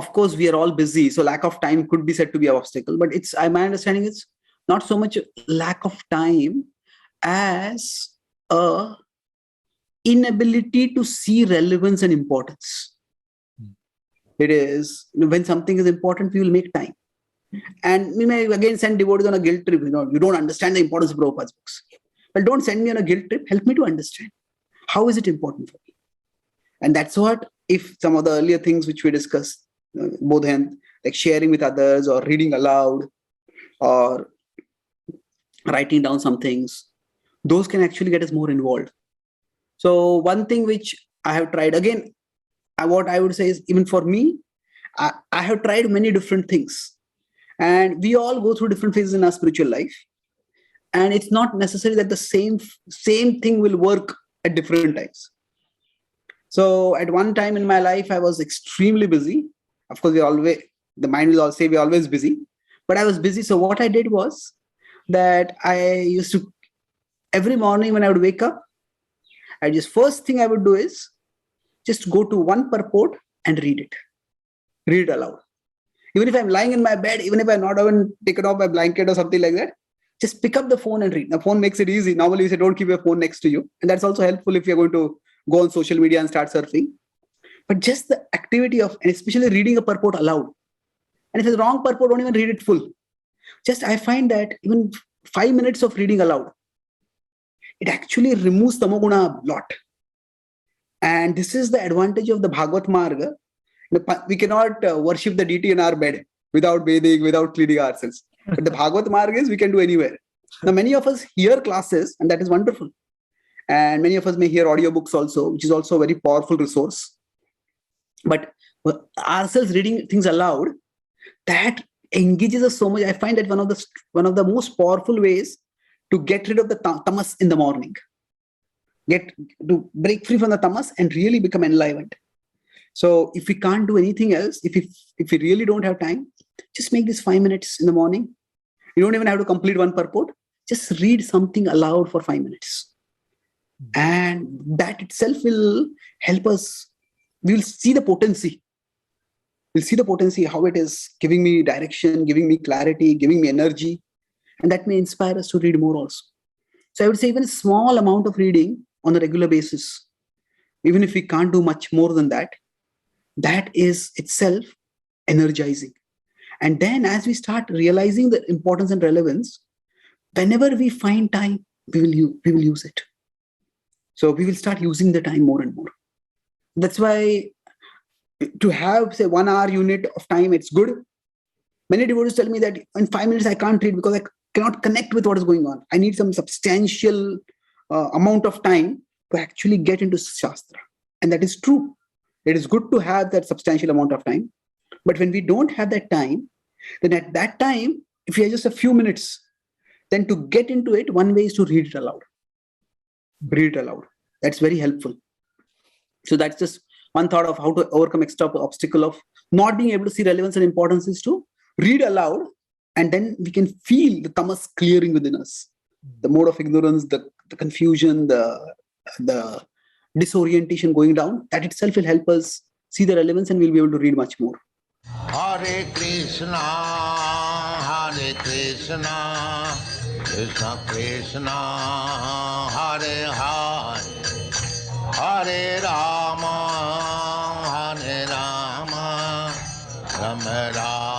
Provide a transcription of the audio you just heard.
of course, we are all busy, so lack of time could be said to be an obstacle. But my understanding is not so much lack of time as a inability to see relevance and importance. It is, when something is important, we will make time. And we may again send devotees on a guilt trip. You don't understand the importance of Prabhupada's books. Well, don't send me on a guilt trip. Help me to understand. How is it important for me? And that's what, if some of the earlier things which we discussed, both hands, like sharing with others or reading aloud or writing down some things, those can actually get us more involved. So one thing which I have tried, again, what I would say is, even for me, I have tried many different things. And we all go through different phases in our spiritual life. And it's not necessary that the same thing will work at different times. So at one time in my life, I was extremely busy. Of course, the mind will say we're always busy. But I was busy. So what I did was that I used to, every morning when I would wake up, first thing I would do is just go to one purport and read it aloud. Even if I'm lying in my bed, even if I'm not even taken off my blanket or something like that, just pick up the phone and read. The phone makes it easy. Normally we say don't keep your phone next to you. And that's also helpful if you're going to go on social media and start surfing. But just the activity of, and especially reading a purport aloud. And if it's wrong purport, don't even read it full. I find that even 5 minutes of reading aloud, it actually removes tamoguna a lot. And this is the advantage of the Bhagavad Marga. We cannot worship the deity in our bed without bathing, without cleaning ourselves. But the Bhagavad Marga is we can do anywhere. Now, many of us hear classes, and that is wonderful. And many of us may hear audiobooks also, which is also a very powerful resource. But ourselves reading things aloud, that engages us so much. I find that one of the most powerful ways to get rid of the tamas in the morning. To break free from the tamas and really become enlivened. So if we can't do anything else, if we really don't have time, just make this 5 minutes in the morning. You don't even have to complete one purport. Just read something aloud for 5 minutes. And that itself will help us. We'll see the potency. We'll see the potency, how it is giving me direction, giving me clarity, giving me energy. And that may inspire us to read more also. So I would say even a small amount of reading on a regular basis, even if we can't do much more than that, that is itself energizing. And then as we start realizing the importance and relevance, whenever we find time, we will use it. So we will start using the time more and more. That's why to have, say, 1 hour unit of time, it's good. Many devotees tell me that in 5 minutes I can't read because I cannot connect with what is going on. I need some substantial amount of time to actually get into Shastra. And that is true. It is good to have that substantial amount of time. But when we don't have that time, then at that time, if we have just a few minutes, then to get into it, one way is to read it aloud. Read it aloud. That's very helpful. So that's just one thought of how to overcome extra obstacle of not being able to see relevance and importance, is to read aloud, and then we can feel the tamas clearing within us. The mode of ignorance, the confusion, the disorientation going down, that itself will help us see the relevance, and we'll be able to read much more. Hare Krishna, Krishna Krishna, Hare Hare, Hare Rama, Rama